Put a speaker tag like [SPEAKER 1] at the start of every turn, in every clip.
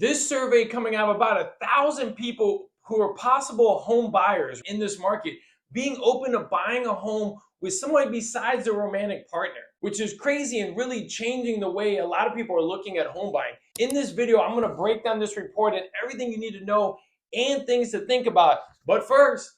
[SPEAKER 1] This survey coming out of about 1,000 people who are possible home buyers in this market being open to buying a home with somebody besides their romantic partner, which is crazy and really changing the way a lot of people are looking at home buying. In this video, I'm going to break down this report and everything you need to know and things to think about. But first,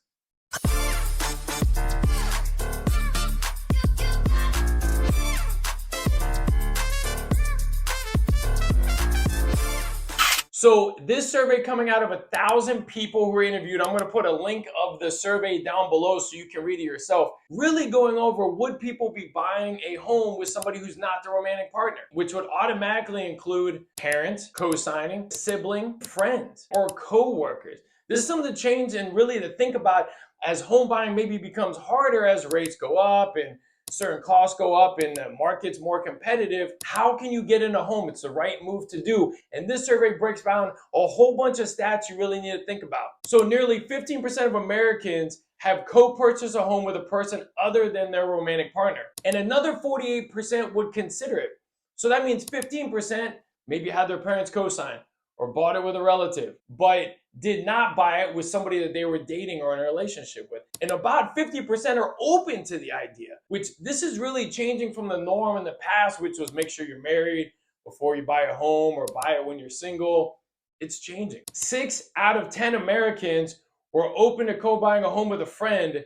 [SPEAKER 1] so this survey coming out of 1,000 people who were interviewed, I'm going to put a link of the survey down below so you can read it yourself. Really going over, would people be buying a home with somebody who's not the romantic partner, which would automatically include parents, co-signing, sibling, friends, or co-workers. This is something to change and really to think about as home buying maybe becomes harder as rates go up and certain costs go up and the market's more competitive. How can you get in a home? It's the right move to do. And this survey breaks down a whole bunch of stats you really need to think about. So nearly 15% of Americans have co-purchased a home with a person other than their romantic partner. And another 48% would consider it. So that means 15% maybe had their parents co-sign or bought it with a relative, but did not buy it with somebody that they were dating or in a relationship with. And about 50% are open to the idea, which this is really changing from the norm in the past, which was make sure you're married before you buy a home or buy it when you're single. It's changing. 6 out of 10 Americans were open to co-buying a home with a friend,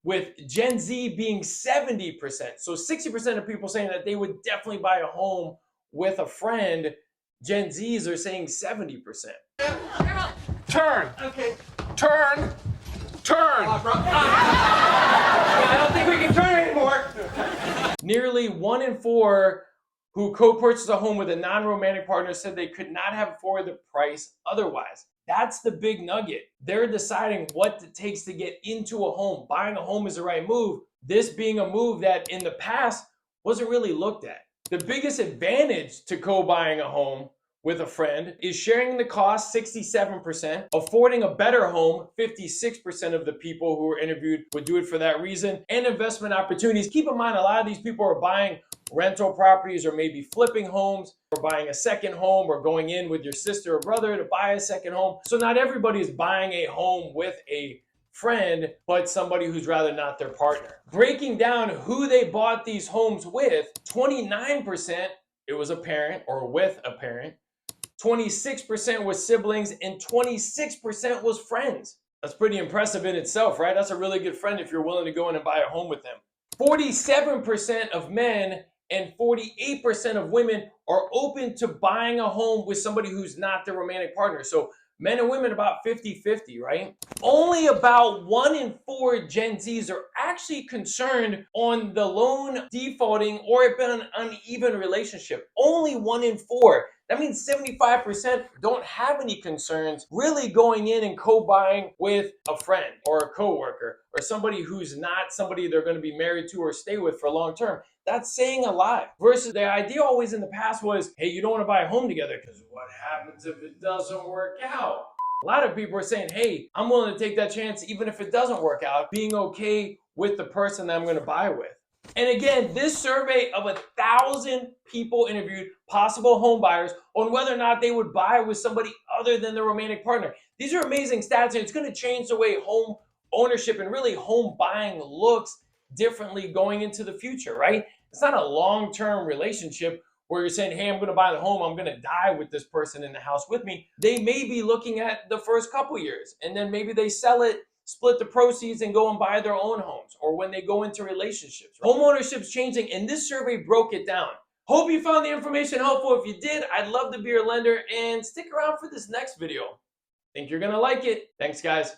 [SPEAKER 1] with Gen Z being 70%. So 60% of people saying that they would definitely buy a home with a friend. Gen Zs are saying 70%.
[SPEAKER 2] Turn.
[SPEAKER 3] Okay.
[SPEAKER 2] Turn. Turn.
[SPEAKER 3] I don't think we can turn anymore.
[SPEAKER 1] Nearly 1 in 4 who co-purchased a home with a non-romantic partner said they could not have afforded the price otherwise. That's the big nugget. They're deciding what it takes to get into a home. Buying a home is the right move. This being a move that in the past wasn't really looked at. The biggest advantage to co-buying a home with a friend is sharing the cost, 67%, affording a better home, 56% of the people who were interviewed would do it for that reason, and investment opportunities. Keep in mind, a lot of these people are buying rental properties or maybe flipping homes or buying a second home or going in with your sister or brother to buy a second home. So not everybody is buying a home with a friend, but somebody who's rather not their partner. Breaking down who they bought these homes with, 29% it was a parent or with a parent, 26% was siblings, and 26% was friends. That's pretty impressive in itself, right? That's a really good friend if you're willing to go in and buy a home with them. 47% of men and 48% of women are open to buying a home with somebody who's not their romantic partner. So men and women about 50-50, right? Only about 1 in 4 Gen Zs are actually concerned on the loan defaulting or it been an uneven relationship. Only 1 in 4. That means 75% don't have any concerns really going in and co-buying with a friend or a coworker or somebody who's not somebody they're going to be married to or stay with for long term. That's saying a lot. Versus the idea always in the past was, hey, you don't want to buy a home together because what happens if it doesn't work out? A lot of people are saying, hey, I'm willing to take that chance even if it doesn't work out, being okay with the person that I'm going to buy with. And again, this survey of 1,000 people interviewed, possible home buyers, on whether or not they would buy with somebody other than their romantic partner. These are amazing stats, and it's going to change the way home ownership and really home buying looks differently going into the future, right? It's not a long-term relationship where you're saying, hey, I'm going to buy the home, I'm going to die with this person in the house with me. They may be looking at the first couple years, and then maybe they sell it, split the proceeds and go and buy their own homes, or when they go into relationships. Home ownership's changing, and this survey broke it down. Hope you found the information helpful. If you did, I'd love to be your lender, and stick around for this next video. Think you're gonna like it. Thanks, guys.